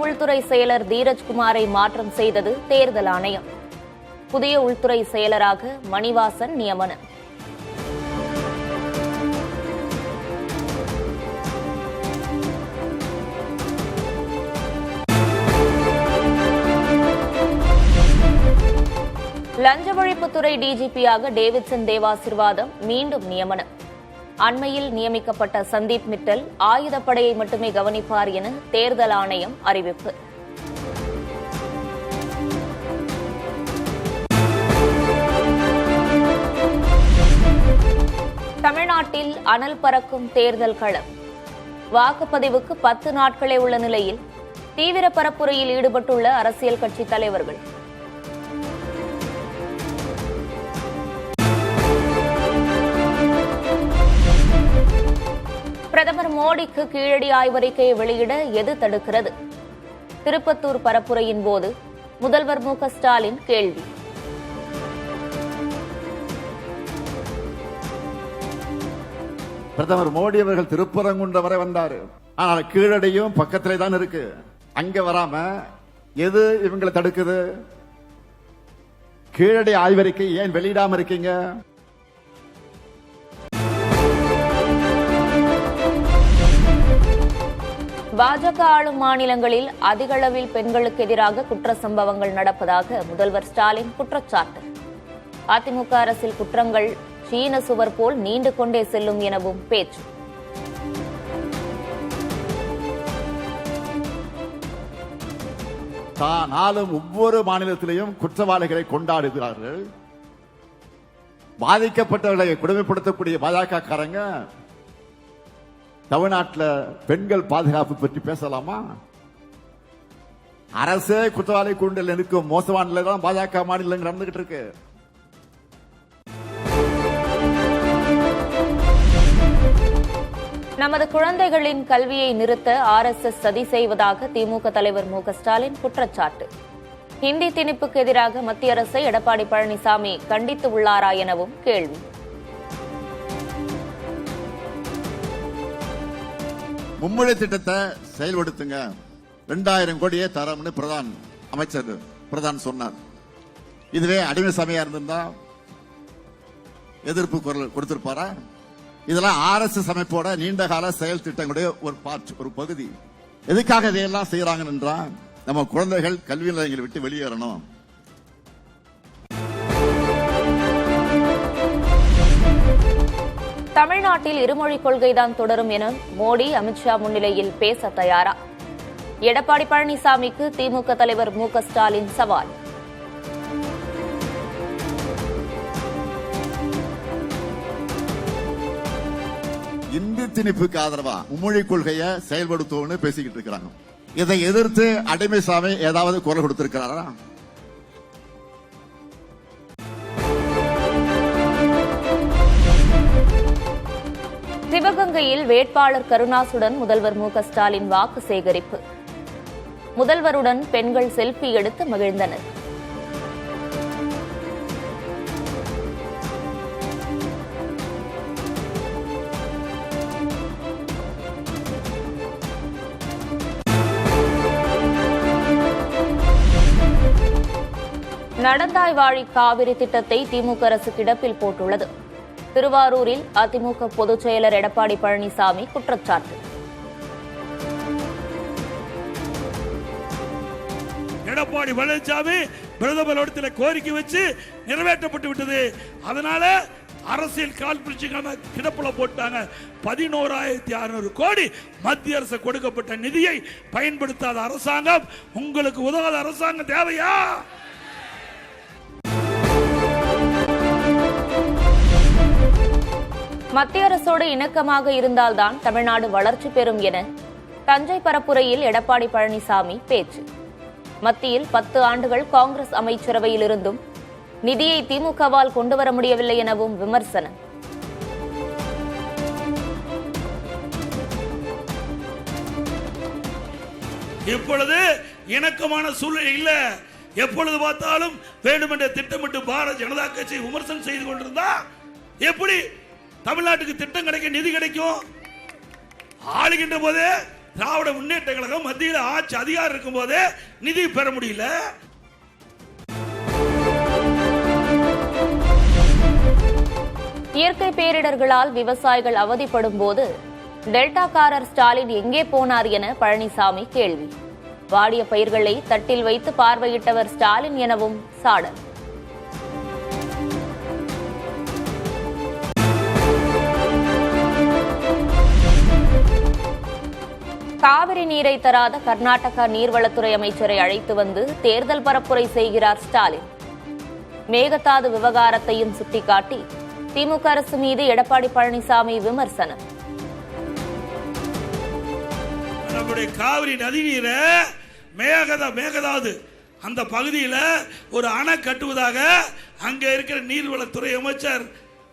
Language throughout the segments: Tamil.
உள்துறை செயலர் தீரஜ்குமாரை மாற்றம் செய்தது தேர்தல் ஆணையம். புதிய உள்துறை செயலராக மணிவாசன் நியமனம். லஞ்ச ஒழிப்புத்துறை டிஜிபியாக டேவிட்சன் தேவாசீர்வாதம் மீண்டும் நியமனம். அண்மையில் நியமிக்கப்பட்ட சந்தீப் மிட்டல் ஆயுதப்படையை மட்டுமே கவனிப்பார் என தேர்தல் ஆணையம் அறிவிப்பு. தமிழ்நாட்டில் அனல் பறக்கும் தேர்தல் களம். வாக்குப்பதிவுக்கு 10 நாட்களே உள்ள நிலையில் தீவிர பரப்புரையில் ஈடுபட்டுள்ள அரசியல் கட்சித் தலைவர்கள். பிரதமர் மோடிக்கு கீழடி ஆய்வறிக்கையை வெளியிட எது தடுக்கிறது? திருப்பத்தூர் பரப்புரையின் போது முதல்வர் மு.க. ஸ்டாலின் கேள்வி. பிரதமர் மோடி அவர்கள் திருப்பரங்குன்றம் வரை வந்தாரு. ஆனால் கீழடியும் பக்கத்திலே தான் இருக்கு. அங்க வராம எது இவங்களை தடுக்குது? கீழடி ஆய்வறிக்கை ஏன் வெளியிடாம இருக்கீங்க? பாஜக ஆளும் மாநிலங்களில் அதிக அளவில் பெண்களுக்கு எதிராக குற்ற சம்பவங்கள் நடப்பதாக முதல்வர் ஸ்டாலின் குற்றச்சாட்டு. அதிமுக அரசில் குற்றங்கள் சீன சுவர் போல் நீண்டு கொண்டே செல்லும் எனவும் பேச்சு. நாளும் ஒவ்வொரு மாநிலத்திலையும் குற்றவாளிகளை கொண்டாடுகிறார்கள். பாதிக்கப்பட்டவர்களை கொடுமைப்படுத்தக்கூடிய பாஜக காரங்க தமிழ்நாட்டில் பெண்கள் பாதுகாப்பு பற்றி பேசலாமா? அரசே குற்றவாளி கூண்டில் இருக்கும் மோசமான நிலை தான் பாஜக மாநிலங்கள் நடந்துகிட்டு இருக்கு. நமது குழந்தைகளின் கல்வியை நிறுத்த RSS சதி செய்வதாக திமுக தலைவர் மு.க. ஸ்டாலின் குற்றச்சாட்டு. ஹிந்தி திணிப்புக்கு எதிராக மத்திய அரசை எடப்பாடி பழனிசாமி கண்டித்து உள்ளாரா எனவும் கேள்வி. மும்மொழி திட்டத்தை செயல்படுத்துங்க, 2000 கோடியே தரம்னு பிரதான் சொன்னார். இதுவே அடிமை சமையா இருந்திருந்தா எதிர்ப்பு குரல் கொடுத்திருப்பாரா? இதெல்லாம் RSS அமைப்போட நீண்டகால செயல் திட்டங்களுடைய ஒரு பகுதி. எதுக்காக இதையெல்லாம் செய்யறாங்க என்றால் நம்ம குழந்தைகள் கல்வி நிலையங்களை விட்டு வெளியேறணும். தமிழ்நாட்டில் இருமொழிக் கொள்கைதான் தொடரும் என மோடி, அமித்ஷா முன்னிலையில் பேச தயாரா? எடப்பாடி பழனிசாமிக்கு திமுக தலைவர் மு.க. ஸ்டாலின் சவால். இந்தி திணிப்புக்கு ஆதரவா மும்மொழி கொள்கையை செயல்படுத்துவோம்னு பேசிக்கிட்டு இருக்கிறாங்க. இதை எதிர்த்து அடிமைசாமி ஏதாவது குரல் கொடுத்திருக்கிறாரா? சிவகங்கையில் வேட்பாளர் கருணாசுடன் முதல்வர் மு.க. ஸ்டாலின் வாக்கு சேகரிப்பு. முதல்வருடன் பெண்கள் செல்ஃபி எடுத்து மகிழ்ந்தனர். நடந்தாய் வாழி காவிரி திட்டத்தை திமுக அரசு கிடப்பில் போட்டுள்ளது. திருவாரூரில் அதிமுக பொதுச் செயலர் எடப்பாடி பழனிசாமி குற்றச்சாட்டு. எடப்பாடி பழனிசாமி பிரதமர் கோரிக்கை வச்சு நிறைவேற்றப்பட்டு விட்டது. அதனால அரசியல் காழ்ப்புணர்ச்சிக்கான கிடப்புல போட்டாங்க. 11,600 கோடி மத்திய அரசு கொடுக்கப்பட்ட நிதியை பயன்படுத்தாத அரசாங்கம், உங்களுக்கு உதவாத அரசாங்கம் தேவையா? மத்திய அரசோடு இணக்கமாக இருந்தால்தான் தமிழ்நாடு வளர்ச்சி பெறும் என தஞ்சை பரப்புரையில் எடப்பாடி பழனிசாமி பேச்சு. மத்தியில் 10 ஆண்டுகள் காங்கிரஸ் அமைச்சரவையில் இருந்தும் நிதியை திமுகவால் கொண்டுவர முடியவில்லை எனவும் விமர்சனம். இப்பொழுது இணக்கமான சூழ்நிலை இல்ல. எப்பொழுது பார்த்தாலும் வேண்டுமென்ற திட்டமிட்டு பாரதிய ஜனதா கட்சி விமர்சனம் செய்து கொண்டிருந்தா எப்படி தமிழ்நாட்டுக்கு திட்டம் கிடைக்கும், நிதி கிடைக்கும்? ஆளுகின்ற போதே திராவிட முன்னேற்ற கழகம் மத்தியில் ஆட்சி அதிகாரம் இருக்கும் போதே நிதி பெற முடியல. இயற்கை பேரிடர்களால் விவசாயிகள் அவதிப்படும் போது டெல்டாக்காரர் ஸ்டாலின் எங்கே போனார் என பழனிசாமி கேள்வி. வாடிய பயிர்களை தட்டில் வைத்து பார்வையிட்டவர் ஸ்டாலின் எனவும் சாடல். காவிரி நீரை தராத கர்நாடகா நீர்வளத்துறை அமைச்சரை அழைத்து வந்து தேர்தல் பரப்புரை செய்கிறார் ஸ்டாலின். மேகதாது விவகாரத்தையும் சுட்டிக்காட்டி திமுக அரசு மீது எடப்பாடி பழனிசாமி விமர்சனம். நம்முடைய காவிரி நதி நீரை மேகதாது அந்த பகுதியில் ஒரு அணை கட்டுவதாக அங்க இருக்கிற நீர்வளத்துறை அமைச்சர்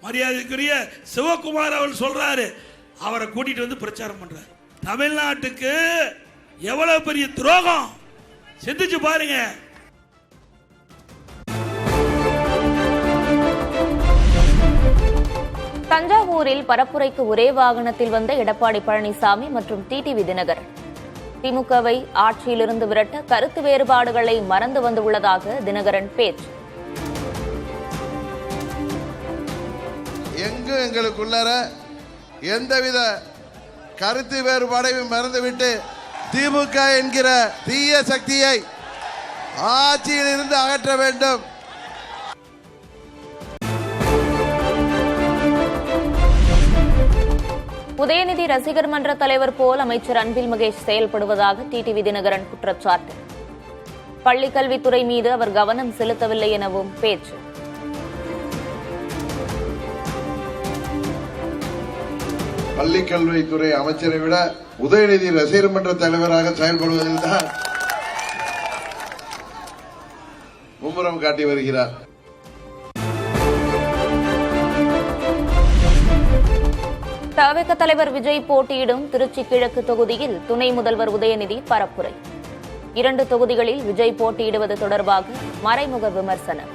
மரியாதைக்குரிய சிவகுமார் அவர் சொல்றாரு. அவரை கூட்டிட்டு வந்து பிரச்சாரம் பண்றாரு. தமிழ்நாட்டுக்கு எவ்வளவு பெரிய துரோகம் சிந்திச்சு பாருங்க. தஞ்சாவூரில் பரப்புரைக்கு ஒரே வாகனத்தில் வந்த எடப்பாடி பழனிசாமி மற்றும் டிடிவி தினகரன் திமுகவை ஆட்சியிலிருந்து விரட்ட கருத்து வேறுபாடுகளை மறந்து வந்துள்ளதாக தினகரன் பேச்சு. எங்கு எங்களுக்குள்ளர எந்தவித கருத்து வேறுபாடையும் மறந்துவிட்டு திமுக என்கிற தீய சக்தியை ஆட்சியில் இருந்து அகற்ற வேண்டும். உதயநிதி ரசிகர் மன்ற தலைவர் போல் அமைச்சர் அன்பில் மகேஷ் செயல்படுவதாக டிடிவி தினகரன் குற்றச்சாட்டு. பள்ளிக்கல்வித்துறை மீது அவர் கவனம் செலுத்தவில்லை எனவும் பேச்சு. பள்ளிக்கல்வித்துறை அமைச்சரை விட உதயநிதி ரசிகர் மன்ற தலைவராக செயல்படுவதில் தான் மும்முரம் காட்டி வருகிறார். தவிக தலைவர் விஜய் போட்டியிடும் திருச்சி கிழக்கு தொகுதியில் துணை முதல்வர் உதயநிதி பரப்புரை. 2 தொகுதிகளில் விஜய் போட்டியிடுவது தொடர்பாக மறைமுக விமர்சனம்.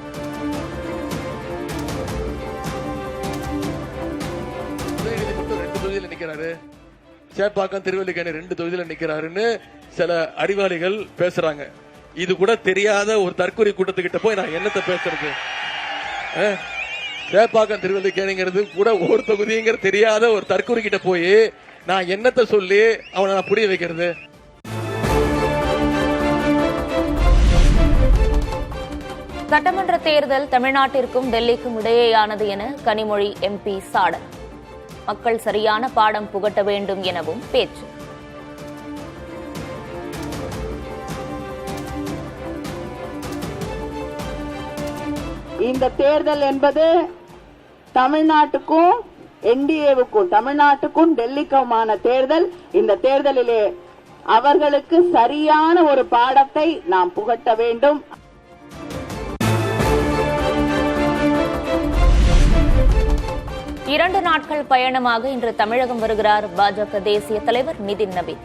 உதயநிதி மட்டும் 2 தொகுதியில் நிக்கிறாரு, சேப்பாக்கம் திருவல்லிக்கேணி 2 தொகுதியில் நிக்கிறாருன்னு சில அறிவாளிகள் பேசுறாங்க. இது கூட தெரியாத ஒரு தற்கொலை கூட்டத்துக்கிட்ட போய் நான் என்னத்தை பேசுறது? சேப்பாக்கம் திருவல்லிக்கேணிங்கிறது கூட ஒரு தொகுதிங்கிற தெரியாத ஒரு தற்கொலை கிட்ட போய் நான் என்னத்தை சொல்லி அவனை நான் புரிய வைக்கிறது? சட்டமன்ற தேர்தல் தமிழ்நாட்டிற்கும் டெல்லிக்கும் இடையேயானது என கனிமொழி எம்பி சாடல். மக்கள் சரியான பாடம் புகட்ட வேண்டும் எனவும் பேச்சு. இந்த தேர்தல் என்பது தமிழ்நாட்டுக்கும் என்டிஏவுக்கும் தமிழ்நாட்டுக்கும் டெல்லிக்குமான தேர்தல். இந்த தேர்தலிலே அவர்களுக்கு சரியான ஒரு பாடத்தை நாம் புகட்ட வேண்டும். இரண்டு நாட்கள் பயணமாக இன்று தமிழகம் வருகிறார் பாஜக தேசிய தலைவர் நிதின் நபீன்.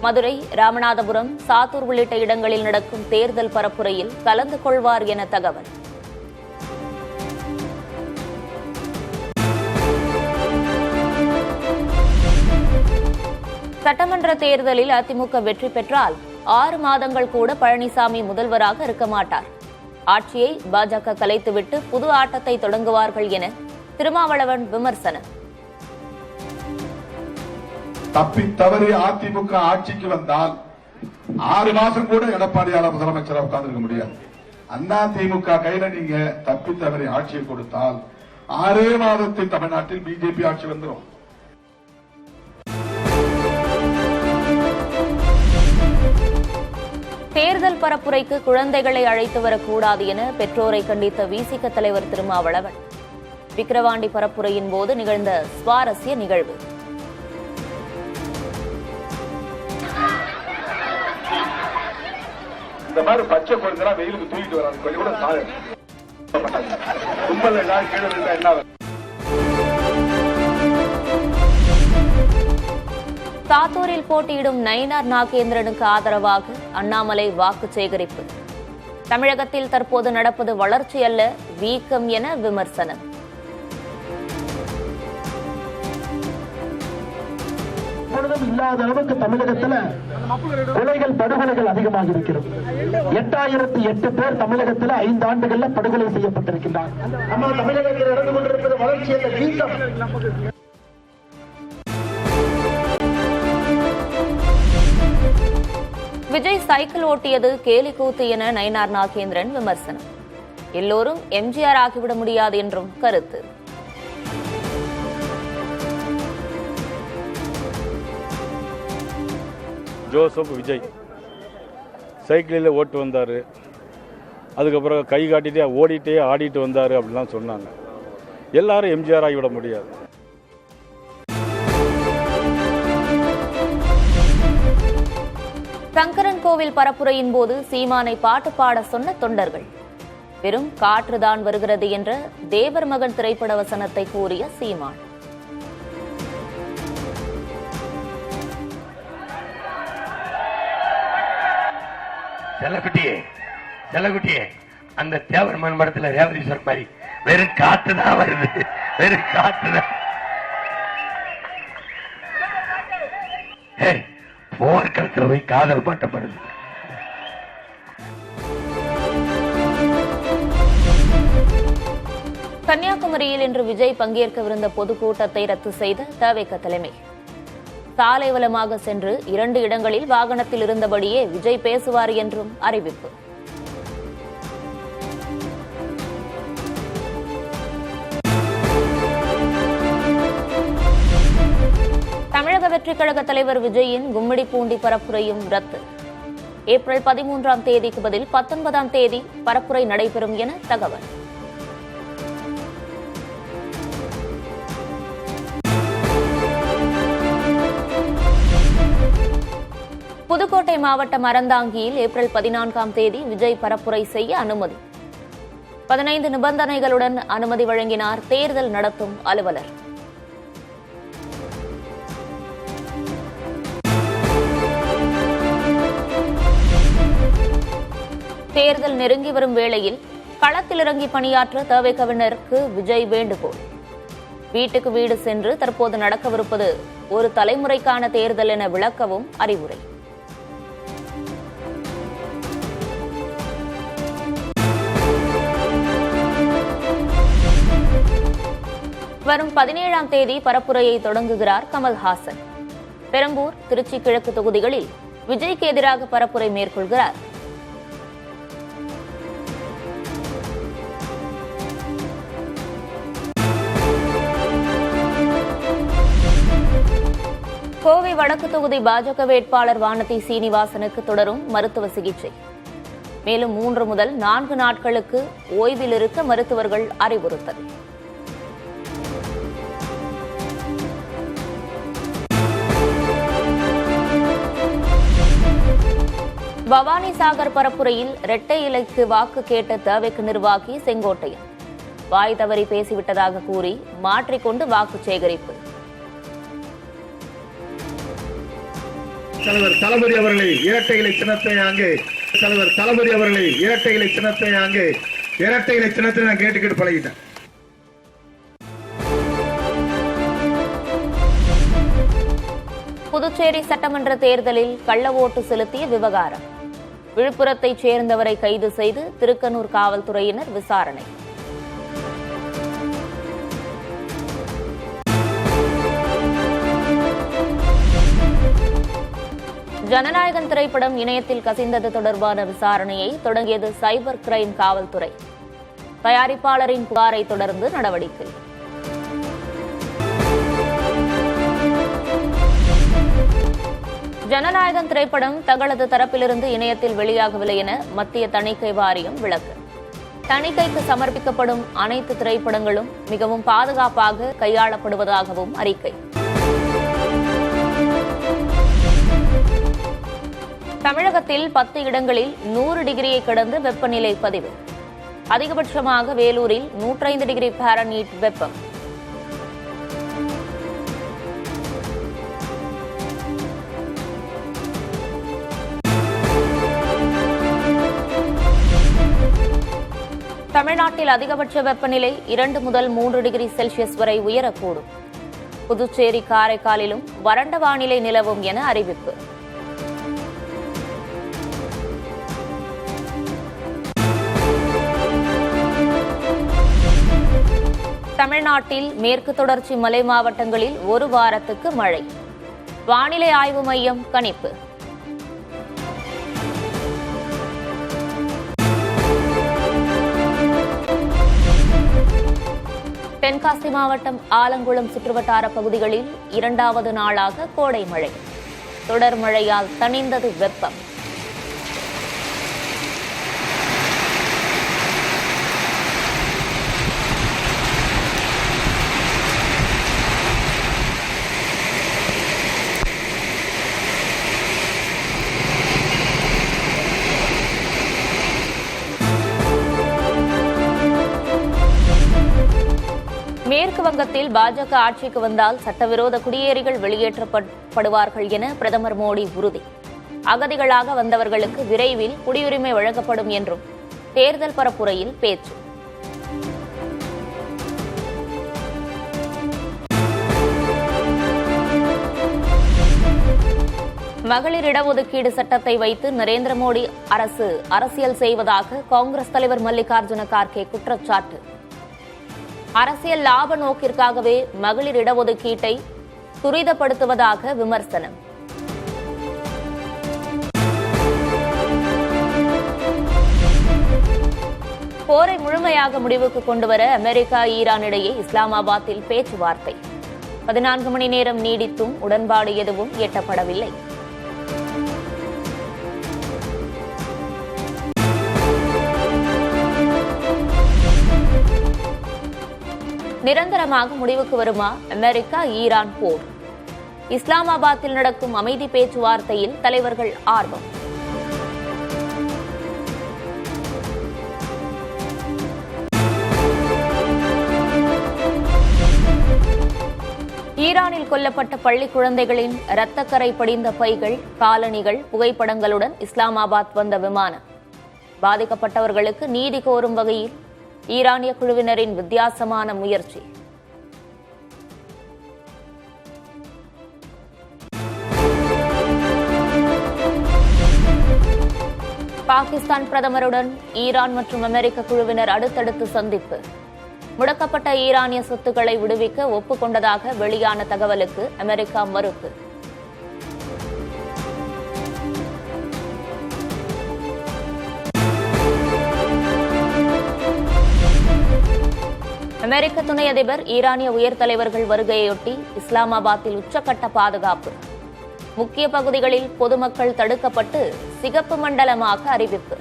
மதுரை, ராமநாதபுரம், சாத்தூர் உள்ளிட்ட இடங்களில் நடக்கும் தேர்தல் பரப்புரையில் கலந்து கொள்வார் என தகவல். சட்டமன்ற தேர்தலில் அதிமுக வெற்றி பெற்றால் 6 மாதங்கள் கூட பழனிசாமி முதல்வராக இருக்க மாட்டார். ஆட்சியை பாஜக கலைத்துவிட்டு புது ஆட்டத்தை தொடங்குவார்கள் என திருமாவளவன் விமர்சனம். தப்பி தவறி அதிமுக ஆட்சிக்கு வந்தால் 6 மாசம் கூட எடப்பாடியால முதலமைச்சராக உட்கார்ந்திருக்க முடியாது. அதிமுக கையில நீங்க தப்பி தவறி ஆட்சியை கொடுத்தால் 6 மாதத்தில் தமிழ்நாட்டில் பிஜேபி ஆட்சி வந்துடும். தேர்தல் பரப்புரைக்கு குழந்தைகளை அழைத்து வரக்கூடாது என பெற்றோரை கண்டித்த விசிக தலைவர் திருமாவளவன். விக்கிரவாண்டி பரப்புரையின் போது நிகழ்ந்த சுவாரஸ்ய நிகழ்வு. இந்த மாதிரி பச்சை குழந்தை வெயிலுக்கு தூக்கிட்டு வராது. கொஞ்சம் கூட கும்பல் எல்லாம் கீழே என்ன சாத்தூரில் போட்டியிடும் நயினார் நாகேந்திரனுக்கு ஆதரவாக அண்ணாமலை வாக்கு சேகரிப்பு. தமிழகத்தில் தற்போது நடப்பது வளர்ச்சி அல்ல, வீக்கம் என விமர்சனம். எப்பொழுதும் இல்லாத அளவுக்கு தமிழகத்துல கொலைகள் படுகொலைகள் அதிகமாக இருக்கிறது. 8008 பேர் தமிழகத்தில் 5 ஆண்டுகள்ல படுகொலை செய்யப்பட்டிருக்கின்றார். நம்ம தமிழகத்தில் நடந்து கொண்டிருப்பது வளர்ச்சி என்ற வீக்கம். விஜய் சைக்கிள் ஓட்டியது கேலி கூத்து என நயினார் நாகேந்திரன் விமர்சனம். எல்லோரும் எம்ஜிஆர் ஆகிவிட முடியாது என்றும் கருத்து. ஜோசப் விஜய் சைக்கிளில் ஓட்டு வந்தார், அதுக்கப்புறம் கை காட்டிகிட்டே ஓடிட்டே ஆடிட்டு வந்தார் அப்படிலாம் சொன்னாங்க. எல்லாரும் எம்ஜிஆர் ஆகிவிட முடியாது. சங்கரன் கோவில் பரப்புரையின் போது சீமானை பாட்டு பாட சொன்ன தொண்டர்கள். வெறும் காற்றுதான் வருகிறது என்ற தேவர் மகன் திரைப்பட வசனத்தை கூறிய சீமான். செல்லகுட்டியே அந்த தேவர் மகன் படத்துல ரேவதி சார் மாதிரி வெறும் காத்து தான் வருது, வெறும் காத்து தான். போர்க்களத்தில் போய் காதல் பாட்டப்படுது. கன்னியாகுமரியில் இன்று விஜய் பங்கேற்கவிருந்த பொதுக்கூட்டத்தை ரத்து செய்த தவிக தலைமை. சாலை வலமாக சென்று 2 இடங்களில் வாகனத்தில் இருந்தபடியே விஜய் பேசுவார் என்றும் அறிவிப்பு. தமிழக வெற்றிக் கழக தலைவர் விஜயின் கும்மிடிப்பூண்டி பரப்புரையும் ரத்து. ஏப்ரல் 13ஆம் தேதிக்கு பதில் 19ஆம் தேதி பரப்புரை நடைபெறும் என தகவல். புதுக்கோட்டை மாவட்டம் அறந்தாங்கியில் ஏப்ரல் 14ஆம் தேதி விஜய் பரப்புரை செய்ய அனுமதி. 15 நிபந்தனைகளுடன் அனுமதி வழங்கினார் தேர்தல் நடத்தும் அலுவலர். தேர்தல் நெருங்கி வரும் வேளையில் களத்தில் இறங்கி பணியாற்ற தவிகவினருக்கு விஜய் வேண்டுகோள். வீட்டுக்கு வீடு சென்று தற்போது நடக்கவிருப்பது ஒரு தலைமுறைக்கான தேர்தல் என விளக்கவும் அறிவுரை. வரும் 17ஆம் தேதி பரப்புரையை தொடங்குகிறார் கமல்ஹாசன். பெரம்பூர், திருச்சி கிழக்கு தொகுதிகளில் விஜய்க்கு எதிராக பரப்புரை மேற்கொள்கிறார். கோவை வடக்கு தொகுதி பாஜக வேட்பாளர் வானதி சீனிவாசனுக்கு தொடரும் மருத்துவ சிகிச்சை. மேலும் 3 முதல் 4 நாட்களுக்கு ஓய்வில் இருக்க மருத்துவர்கள் அறிவுறுத்தல். பவானி சாகர் பரப்புரையில் இரட்டை இலைக்கு வாக்கு கேட்ட தவிக நிர்வாகி செங்கோட்டையன் வாய் தவறி பேசிவிட்டதாக கூறி மாற்றிக்கொண்டு வாக்கு சேகரிப்பு. தலைவர் தளபதி அவர்களை இரட்டை இலை சின்னத்தை அங்கே தலைவர் தளபதி அவர்களை இரட்டை இலை சின்னத்தை அங்கே இரட்டை இலை சின்னத்தை நான் கேட்டுக்கிட்டு பழகிட்டேன். புதுச்சேரி சட்டமன்ற தேர்தலில் கள்ள ஓட்டு செலுத்திய விவகாரம். விழுப்புரத்தைச் சேர்ந்தவரை கைது செய்து திருக்கனூர் காவல்துறையினர் விசாரணை. ஜனநாயகன் திரைப்படம் இணையத்தில் கசிந்தது தொடர்பான விசாரணையை தொடங்கியது சைபர் கிரைம் காவல்துறை. தயாரிப்பாளரின் புகாரை தொடர்ந்து நடவடிக்கை. ஜனநாயகன் திரைப்படம் தங்களது தரப்பிலிருந்து இணையத்தில் வெளியாகவில்லை என மத்திய தணிக்கை வாரியம் விளக்கு. தணிக்கைக்கு சமர்ப்பிக்கப்படும் அனைத்து திரைப்படங்களும் மிகவும் பாதுகாப்பாக கையாளப்படுவதாகவும் அறிக்கை. தமிழகத்தில் 10 இடங்களில் 100 டிகிரியை கடந்து வெப்பநிலை பதிவு. அதிகபட்சமாக வேலூரில் 105 டிகிரி பாரன்ஹீட் வெப்பம். தமிழ்நாட்டில் அதிகபட்ச வெப்பநிலை 2 முதல் 3 டிகிரி செல்சியஸ் வரை உயரக்கூடும். புதுச்சேரி, காரைக்காலிலும் வறண்ட வானிலை நிலவும் என அறிவிப்பு. தமிழ்நாட்டில் மேற்கு தொடர்ச்சி மலை மாவட்டங்களில் ஒரு வாரத்துக்கு மழை. வானிலை ஆய்வு மையம் கணிப்பு. தென்காசி மாவட்டம் ஆலங்குளம் சுற்றுவட்டார பகுதிகளில் 2வது நாளாக கோடை மழை. தொடர் மழையால் தணிந்தது வெப்பம். மேற்கு வங்கத்தில் பாஜக ஆட்சிக்கு வந்தால் சட்டவிரோத குடியேறிகள் வெளியேற்றப்படுவார்கள் என பிரதமர் மோடி உறுதி. அகதிகளாக வந்தவர்களுக்கு விரைவில் குடியுரிமை வழங்கப்படும் என்றும் தேர்தல் பரப்புரையில் பேச்சு. மகளிர் இடஒதுக்கீடு சட்டத்தை வைத்து நரேந்திர மோடி அரசு அரசியல் செய்வதாக காங்கிரஸ் தலைவர் மல்லிகார்ஜுன கார்கே குற்றச்சாட்டு. அரசியல் லாப நோக்கிற்காகவே மகளிர் இடஒதுக்கீட்டை துரிதப்படுத்துவதாக விமர்சனம். போரை முழுமையாக முடிவுக்கு கொண்டுவர அமெரிக்கா, ஈரான் இடையே இஸ்லாமாபாத்தில் பேச்சுவார்த்தை. 14 மணி நேரம் நீடித்தும் உடன்பாடு எதுவும் எட்டப்படவில்லை. நிரந்தரமாக முடிவுக்கு வருமா அமெரிக்கா, ஈரான் போர்? இஸ்லாமாபாத்தில் நடக்கும் அமைதி பேச்சுவார்த்தையில் தலைவர்கள் ஆர்வம். ஈரானில் கொல்லப்பட்ட பள்ளி குழந்தைகளின் இரத்தக்கரை படிந்த பைகள், காலணிகள், புகைப்படங்களுடன் இஸ்லாமாபாத் வந்த விமானம். பாதிக்கப்பட்டவர்களுக்கு நீதி கோரும் வகையில் ஈரானிய குழுவினரின் வித்தியாசமான முயற்சி. பாகிஸ்தான் பிரதமருடன் ஈரான் மற்றும் அமெரிக்க குழுவினர் அடுத்தடுத்து சந்திப்பு. முடக்கப்பட்ட ஈரானிய சொத்துக்களை விடுவிக்க ஒப்புக்கொண்டதாக வெளியான தகவலுக்கு அமெரிக்கா மறுப்பு. அமெரிக்க துணை அதிபர், ஈரானிய உயர் தலைவர்கள் வருகையொட்டி இஸ்லாமாபாத்தில் உச்சக்கட்ட பாதுகாப்பு. முக்கிய பகுதிகளில் பொதுமக்கள் தடுக்கப்பட்டு சிகப்பு மண்டலமாக அறிவிப்பு.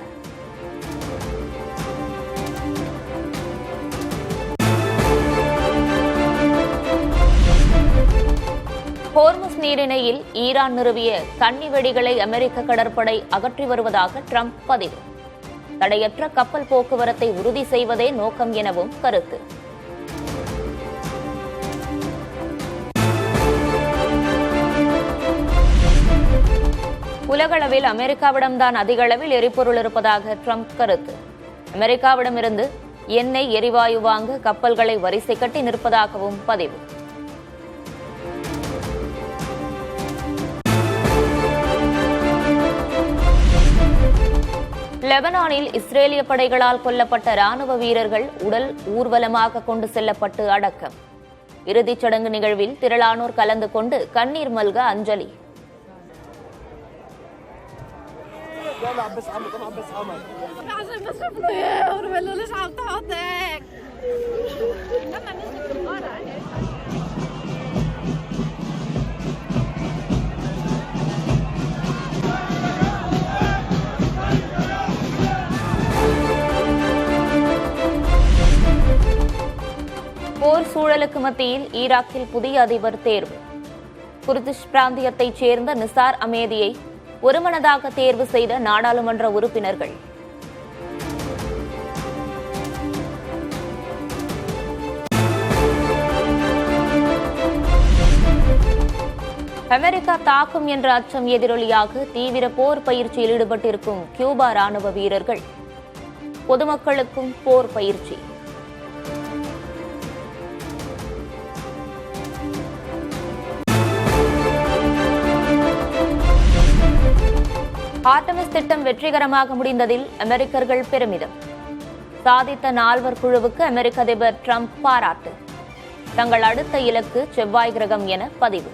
ஹோர்முஸ் நீரிணையில் ஈரான் நிறுவிய கன்னி வெடிகளை அமெரிக்க கடற்படை அகற்றி வருவதாக ட்ரம்ப் பதிவு. தடையற்ற கப்பல் போக்குவரத்தை உறுதி செய்வதே நோக்கம் எனவும் கருத்து. உலகளவில் அமெரிக்காவிடம்தான் அதிக அளவில் எரிபொருள் இருப்பதாக ட்ரம்ப் கருத்து. அமெரிக்காவிடமிருந்து எண்ணெய், எரிவாயு வாங்க கப்பல்களை வரிசை கட்டி நிற்பதாகவும் பதிவு. லெபனானில் இஸ்ரேலிய படைகளால் கொல்லப்பட்ட ராணுவ வீரர்கள் உடல் ஊர்வலமாக கொண்டு செல்லப்பட்டு அடக்கம். இறுதிச் சடங்கு நிகழ்வில் திரளானோர் கலந்து கொண்டு கண்ணீர் மல்க அஞ்சலி. போர் சூழலுக்கு மத்தியில் ஈராக்கில் புதிய அதிபர் தேர்வு. குர்திஷ் பிராந்தியத்தைச் சேர்ந்த நிசார் அமேதியை ஒருமனதாக தேர்வு செய்த நாடாளுமன்ற உறுப்பினர்கள். அமெரிக்கா தாக்கும் என்ற அச்சம் எதிரொலியாக தீவிர போர் பயிற்சியில் ஈடுபட்டிருக்கும் கியூபா ராணுவ வீரர்கள். பொதுமக்களுக்கும் போர் பயிற்சி. ஆர்டமிஸ் திட்டம் வெற்றிகரமாக முடிந்ததில் அமெரிக்கர்கள் பெருமிதம். சாதித்த 4 குழுவுக்கு அமெரிக்க அதிபர் டிரம்ப் பாராட்டு. தங்கள் அடுத்த இலக்கு செவ்வாய் கிரகம் என பதிவு.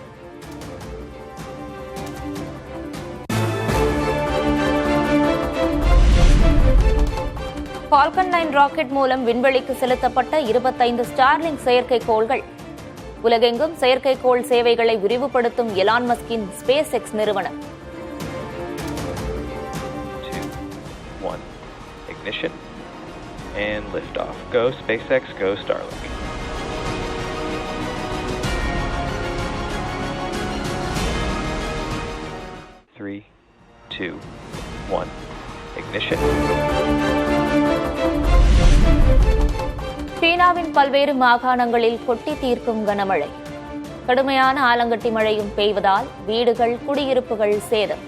ஃபால்கன் 9 ராக்கெட் மூலம் விண்வெளிக்கு செலுத்தப்பட்ட 25 ஸ்டார்லிங்க் செயற்கைக்கோள்கள். உலகெங்கும் செயற்கைக்கோள் சேவைகளை விரிவுபடுத்தும் எலான் மஸ்கின் ஸ்பேஸ் எக்ஸ் நிறுவனம். 2, 1. Ignition and liftoff. Go SpaceX, go Starlink. Three, 2, 1. Ignition. சீனாவின் பல்வேறு மாகாணங்களில் கொட்டி தீர்க்கும் கனமழை. கடுமையான ஆலங்கட்டி மழையும் பெய்வதால் வீடுகள், குடியிருப்புகள் சேதம்.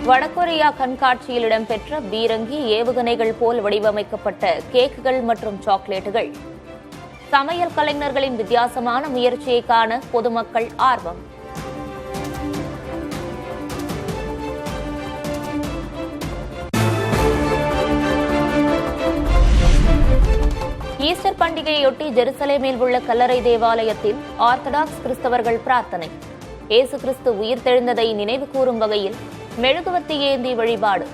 வடகொரியா கண்காட்சியில் இடம்பெற்ற பீரங்கி, ஏவுகணைகள் போல் வடிவமைக்கப்பட்ட கேக்குகள் மற்றும் சாக்லேட்டுகள். சமையல் கலைஞர்களின் வித்தியாசமான முயற்சியை காண பொதுமக்கள் ஆர்வம். ஈஸ்டர் பண்டிகையொட்டி ஜெருசலேமில் உள்ள கல்லறை தேவாலயத்தில் ஆர்த்தடாக்ஸ் கிறிஸ்தவர்கள் பிரார்த்தனை. இயேசு கிறிஸ்து உயிர்த்தெழுந்ததை நினைவு கூறும் வகையில் மெழுகுவர்த்தி ஏந்தி வழிபாடு.